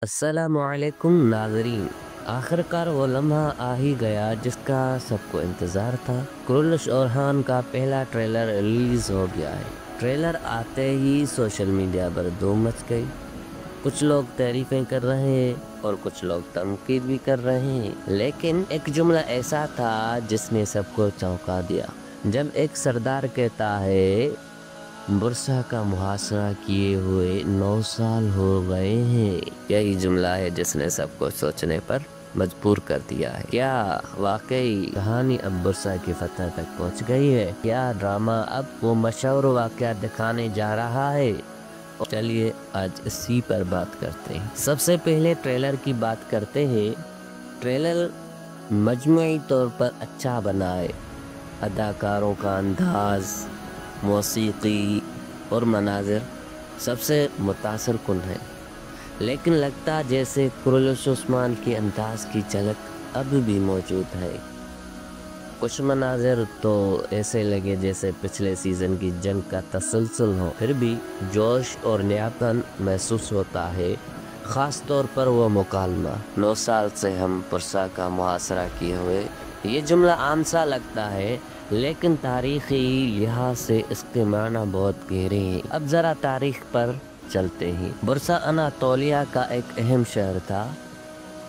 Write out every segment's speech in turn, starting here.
अस्सलामुअलैकुम नाज़रीन। आखिरकार वो लम्हा आ ही गया जिसका सबको इंतज़ार था। कुरैश और हान का पहला ट्रेलर रिलीज़ हो गया है। ट्रेलर आते ही सोशल मीडिया पर धूम मच गई। कुछ लोग तारीफ़ें कर रहे हैं और कुछ लोग तनकीद भी कर रहे हैं, लेकिन एक जुमला ऐसा था जिसने सबको चौंका दिया। जब एक सरदार कहता है बुरसा का मुहासरा किए हुए 9 साल हो गए हैं, यही जुमला है जिसने सबको सोचने पर मजबूर कर दिया है। क्या वाकई कहानी अब बुरसा की फतह तक पहुंच गई है? क्या ड्रामा अब वो मशहूर वाकया दिखाने जा रहा है? चलिए आज इसी पर बात करते हैं। सबसे पहले ट्रेलर की बात करते हैं। ट्रेलर मजमूई तौर पर अच्छा बना है। अदाकारों का अंदाज, मौसीकी और मनाज़िर सबसे मुतासर कुन है, लेकिन लगता जैसे कुरैश उस्मान के अंदाज की झलक अभी भी मौजूद है। कुछ मनाज़िर तो ऐसे लगे जैसे पिछले सीज़न की जंग का तसलसल हो, फिर भी जोश और नयापन महसूस होता है। ख़ास तौर पर वो मुकालमा 9 साल से हम पुरसा का मुहासरा किए हुए। ये जुमला आम सा लगता है, लेकिन तारीख़ी लिहाज से इसके माना बहुत गहरे हैं। अब ज़रा तारीख़ पर चलते हैं। बुरसा अनातोलिया का एक अहम शहर था।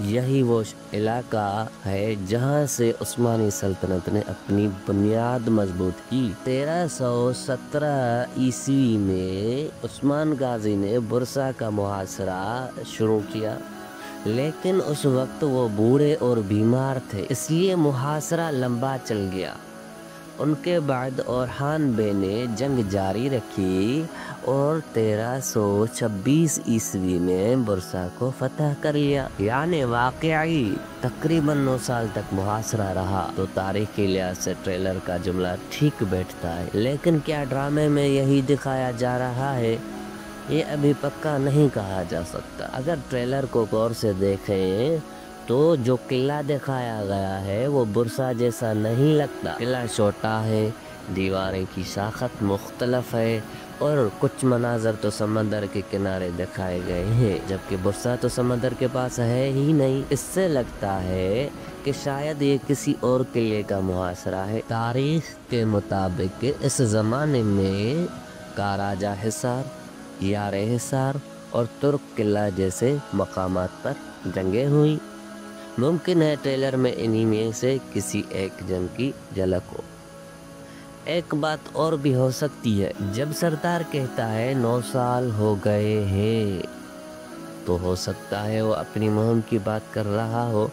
यही वो इलाका है जहाँ से उस्मानी सल्तनत ने अपनी बुनियाद मजबूत की। 1317 ईस्वी में उस्मान गाजी ने बुरसा का मुहासरा शुरू किया, लेकिन उस वक्त वो बूढ़े और बीमार थे, इसलिए मुहासरा लंबा चल गया। उनके बाद ओरहान बे ने जंग जारी रखी और 1326 ईस्वी में बुरसा को फतह कर लिया। यानी वाकई तकरीबन 9 साल तक मुहासरा रहा। तो तारीख के लिहाज से ट्रेलर का जुमला ठीक बैठता है, लेकिन क्या ड्रामे में यही दिखाया जा रहा है, ये अभी पक्का नहीं कहा जा सकता। अगर ट्रेलर को गौर से देखें तो जो किला दिखाया गया है वो बुरसा जैसा नहीं लगता। किला छोटा है, दीवारें की साखत मुख्तलफ है और कुछ मनाजर तो समंदर के किनारे दिखाए गए हैं, जबकि बुरसा तो समंदर के पास है ही नहीं। इससे लगता है कि शायद ये किसी और किले का मुहासरा है। तारीख के मुताबिक इस ज़माने में काराजा हिसार, यारे हिसार और तुर्क किला जैसे मकामात पर जंगें हुई। मुमकिन है ट्रेलर में इन्हीं में से किसी एक जंग की झलक हो। एक बात और भी हो सकती है, जब सरदार कहता है 9 साल हो गए हैं, तो हो सकता है वो अपनी मुहिम की बात कर रहा हो,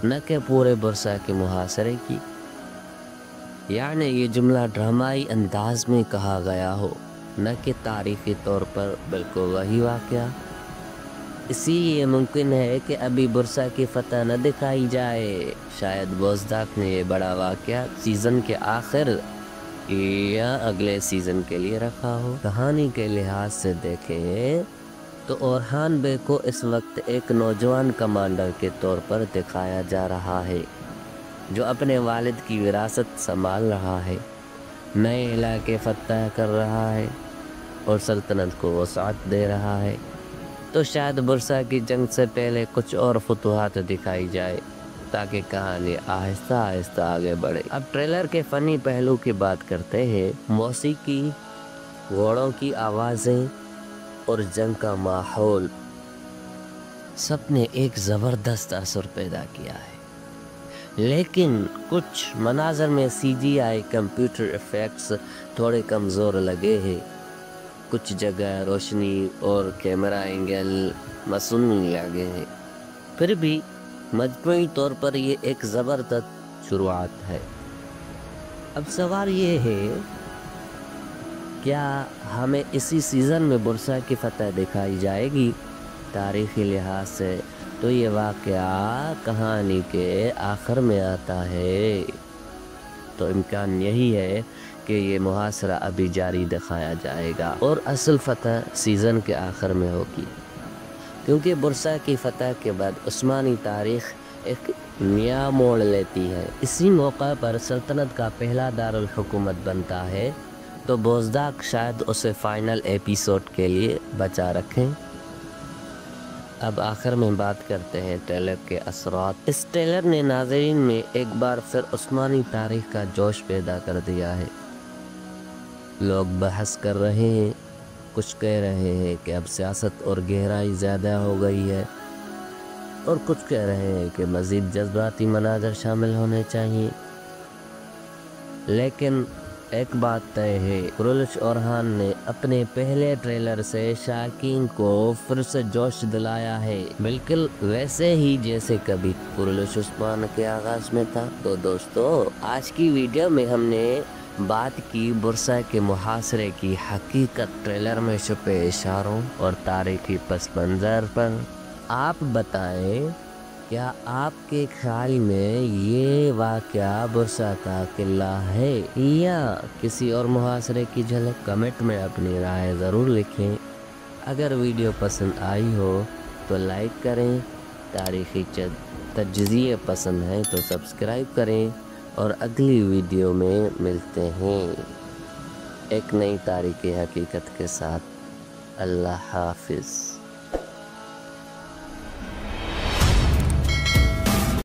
न कि पूरे बुरसा के मुहासरे की। यानी ये जुमला ड्रामाई अंदाज में कहा गया हो, न कि तारीखी तौर पर बिल्कुल वही वाकया। इसीलिए मुमकिन है कि अभी बुरसा की फतह न दिखाई जाए। शायद बोज़दाक ने ये बड़ा वाकया सीज़न के आखिर या अगले सीज़न के लिए रखा हो। कहानी के लिहाज से देखें तो ओरहान बे को इस वक्त एक नौजवान कमांडर के तौर पर दिखाया जा रहा है, जो अपने वालिद की विरासत संभाल रहा है, नए इलाके फतह कर रहा है और सल्तनत को वसाअत दे रहा है। तो शायद बुरसा की जंग से पहले कुछ और फतूहात दिखाई जाए, ताकि कहानी आहिस्ता आहिस्ता आगे बढ़े। अब ट्रेलर के फ़नी पहलू की बात करते हैं। मौसीकी, घोड़ों की आवाज़ें और जंग का माहौल सब ने एक ज़बरदस्त असर पैदा किया है, लेकिन कुछ मनाज़र में CGI कंप्यूटर इफ़ेक्ट्स थोड़े कमज़ोर लगे हैं। कुछ जगह रोशनी और कैमरा एंगल मसूनी लगे हैं। फिर भी मजमूई तौर पर ये एक ज़बरदस्त शुरुआत है। अब सवाल ये है, क्या हमें इसी सीज़न में बुरसा की फतह दिखाई जाएगी? तारीख़ी लिहाज से तो ये वाक़या कहानी के आखिर में आता है, तो इम्कान यही है कि ये मुहासरा अभी जारी दिखाया जाएगा और असल फतह सीज़न के आखिर में होगी, क्योंकि बुरसा की फतह के बाद उस्मानी तारीख़ एक नया मोड़ लेती है। इसी मौका पर सल्तनत का पहला दारुल हुकूमत बनता है, तो बोज़दाक शायद उसे फ़ाइनल एपिसोड के लिए बचा रखें। اب آخر میں بات کرتے ہیں ٹریلر کے اثرات۔ اس ٹریلر نے ناظرین میں ایک بار پھر عثمانی تاریخ کا جوش پیدا کر دیا ہے۔ لوگ بحث کر رہے ہیں، کچھ کہہ رہے ہیں کہ اب سیاست اور گہرائی زیادہ ہو گئی ہے، اور کچھ کہہ رہے ہیں کہ مزید جذباتی مناظر شامل ہونے چاہیے۔ لیکن ایک بات طے ہے، قرلش اورحان نے اپنے پہلے ٹریلر سے شائقین کو پھر سے جوش دلایا ہے، بالکل ویسے ہی جیسے کبھی قرلش عثمان کے آغاز میں تھا۔ تو دوستو، آج کی ویڈیو میں ہم نے بات کی برسا کے محاصرے کی حقیقت، ٹریلر میں چھپے اشاروں اور تاریخی پس منظر پر۔ آپ بتائیں، کیا آپ کے خیال میں یہ واقعہ برسا کا قلعہ ہے یا کسی اور محاصرے کی جھلک؟ کمنٹ میں اپنی رائے ضرور لکھیں۔ اگر ویڈیو پسند آئی ہو تو لائک کریں، تاریخی تجزیے پسند ہیں تو سبسکرائب کریں، اور اگلی ویڈیو میں ملتے ہیں ایک نئی تاریخی حقیقت کے ساتھ۔ اللہ حافظ۔